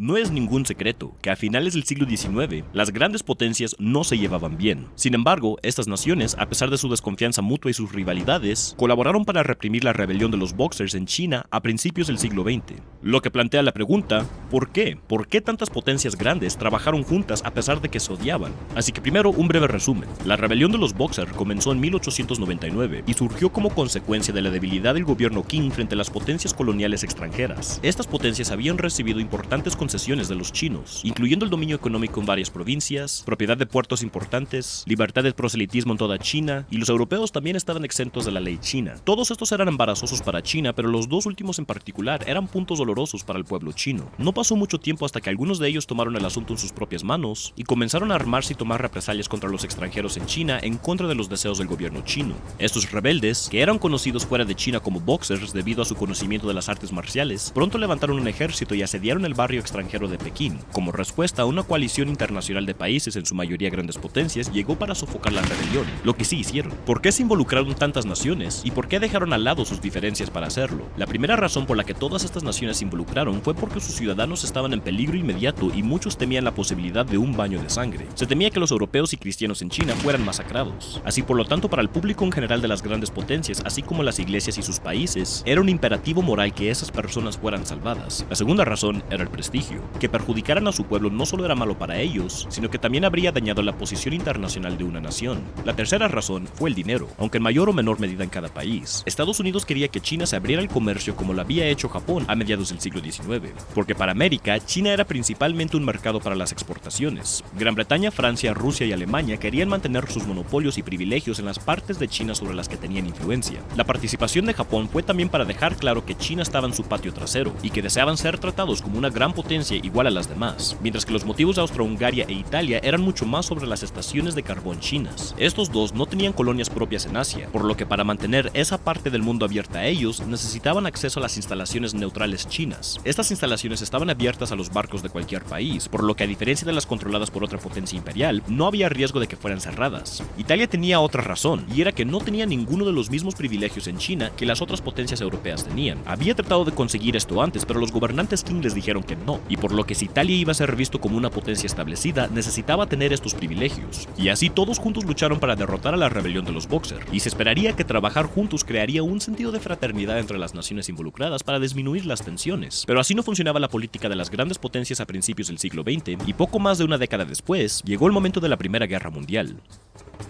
No es ningún secreto que a finales del siglo XIX las grandes potencias no se llevaban bien. Sin embargo, estas naciones, a pesar de su desconfianza mutua y sus rivalidades, colaboraron para reprimir la rebelión de los Boxers en China a principios del siglo XX. Lo que plantea la pregunta, ¿por qué? ¿Por qué tantas potencias grandes trabajaron juntas a pesar de que se odiaban? Así que primero, un breve resumen. La rebelión de los Boxers comenzó en 1899 y surgió como consecuencia de la debilidad del gobierno Qing frente a las potencias coloniales extranjeras. Estas potencias habían recibido importantes concesiones de los chinos, incluyendo el dominio económico en varias provincias, propiedad de puertos importantes, libertad de proselitismo en toda China, y los europeos también estaban exentos de la ley china. Todos estos eran embarazosos para China, pero los dos últimos en particular eran puntos dolorosos para el pueblo chino. No pasó mucho tiempo hasta que algunos de ellos tomaron el asunto en sus propias manos y comenzaron a armarse y tomar represalias contra los extranjeros en China en contra de los deseos del gobierno chino. Estos rebeldes, que eran conocidos fuera de China como Boxers debido a su conocimiento de las artes marciales, pronto levantaron un ejército y asediaron el barrio extranjero de Pekín. Como respuesta, una coalición internacional de países, en su mayoría grandes potencias, llegó para sofocar la rebelión, lo que sí hicieron. ¿Por qué se involucraron tantas naciones? ¿Y por qué dejaron al lado sus diferencias para hacerlo? La primera razón por la que todas estas naciones se involucraron fue porque sus ciudadanos estaban en peligro inmediato y muchos temían la posibilidad de un baño de sangre. Se temía que los europeos y cristianos en China fueran masacrados. Así, por lo tanto, para el público en general de las grandes potencias, así como las iglesias y sus países, era un imperativo moral que esas personas fueran salvadas. La segunda razón era el prestigio. Que perjudicaran a su pueblo no solo era malo para ellos, sino que también habría dañado la posición internacional de una nación. La tercera razón fue el dinero, aunque en mayor o menor medida en cada país. Estados Unidos quería que China se abriera al comercio como lo había hecho Japón a mediados del siglo XIX, porque para América, China era principalmente un mercado para las exportaciones. Gran Bretaña, Francia, Rusia y Alemania querían mantener sus monopolios y privilegios en las partes de China sobre las que tenían influencia. La participación de Japón fue también para dejar claro que China estaba en su patio trasero y que deseaban ser tratados como una gran potencia igual a las demás, mientras que los motivos de Austro-Hungaria e Italia eran mucho más sobre las estaciones de carbón chinas. Estos dos no tenían colonias propias en Asia, por lo que para mantener esa parte del mundo abierta a ellos, necesitaban acceso a las instalaciones neutrales chinas. Estas instalaciones estaban abiertas a los barcos de cualquier país, por lo que a diferencia de las controladas por otra potencia imperial, no había riesgo de que fueran cerradas. Italia tenía otra razón, y era que no tenía ninguno de los mismos privilegios en China que las otras potencias europeas tenían. Había tratado de conseguir esto antes, pero los gobernantes Qing les dijeron que no, y por lo que si Italia iba a ser visto como una potencia establecida, necesitaba tener estos privilegios. Y así todos juntos lucharon para derrotar a la rebelión de los Boxer, y se esperaría que trabajar juntos crearía un sentido de fraternidad entre las naciones involucradas para disminuir las tensiones. Pero así no funcionaba la política de las grandes potencias a principios del siglo XX, y poco más de una década después, llegó el momento de la Primera Guerra Mundial.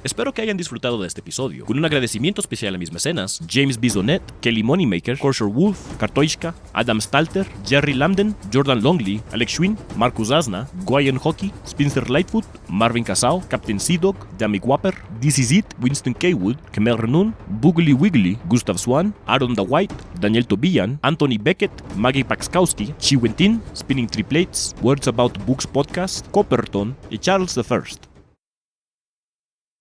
Espero que hayan disfrutado de este episodio, con un agradecimiento especial a mis mecenas, James Bisonet, Kelly Moneymaker, Korsher Wolf, Kartoishka, Adam Stalter, Jerry Lambden, Jordan Longley, Alex Schwinn, Marcus Asna, Guyan Hockey, Spencer Lightfoot, Marvin Casao, Captain Seedog, Dami Wapper, DC Zit, Winston Kaywood, Kemel Renun, Boogly Wiggly, Gustav Swan, Aaron Da White, Daniel Tobian, Anthony Beckett, Maggie Paxkowski, Chi Wentin, Spinning Triplates, Words About Books Podcast, Copperton y Charles the First.